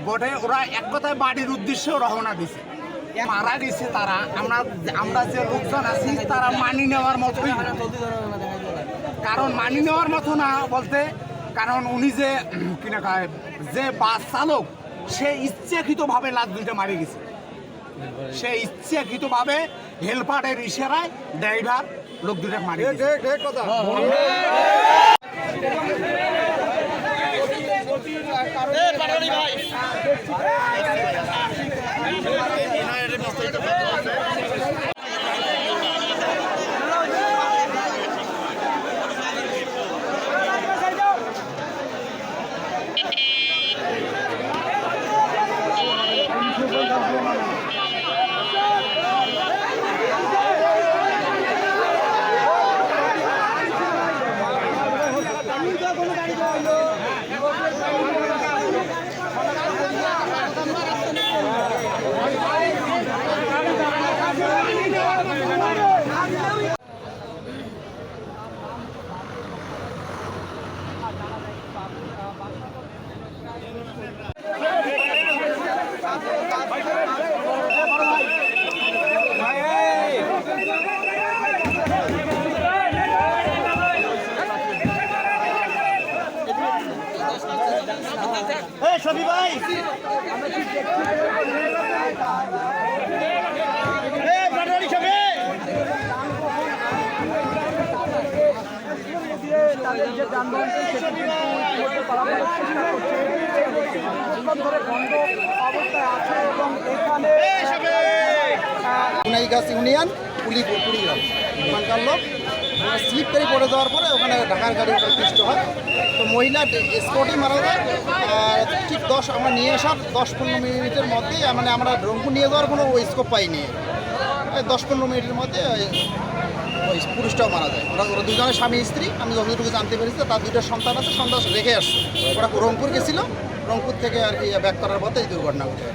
বটে ওরা এক কথায় বাড়ির উদ্দেশ্যে রওনা দিছে। মারা গেছে তারা, আমরা যে লোকজন আছি তারা মানি নেওয়ার মতোই না। কারণ মানি নেওয়ার মতো না বলতে, কারণ উনি যে কিনা কয় যে বাস চালক সে ইচ্ছাকৃতভাবে লাশ দুইটা মারি গেছে। সে ইচ্ছাকৃতভাবে হেলপারের ইশারায় ড্রাইভার লোক দুটা মারি গেছে। সবি ভাই তাদের যে যানবাহনকে সেটি বন্ধ অবস্থায় আছে এবং এখানে সোনাইগাছ ইউনিয়ন কুড়িগ্রাম ওখানকার লোক স্লিপ করে পড়ে যাওয়ার পরে ওখানে ঢাকার গাড়ি পৃষ্ঠ হয়। তো মহিলা স্পটেই মারা যায়। আর ঠিক আমরা নিয়ে আসার 10-15 মিনিটের মধ্যেই মানে আমরা রংপুর নিয়ে যাওয়ার কোনো স্কোপ পাইনি। 10-15 মিনিটের মধ্যে ওই পুরুষটাও মারা যায়। ওরা দুজনের স্বামী স্ত্রী। আমি যতটুকু জানতে পেরেছি তার দুটো সন্তান আছে, সন্তান রেখে আসছে। ওরা রংপুর গেছিলো, রংপুর থেকে আর কি ব্যাক করার পথে এই দুর্ঘটনা ঘটে।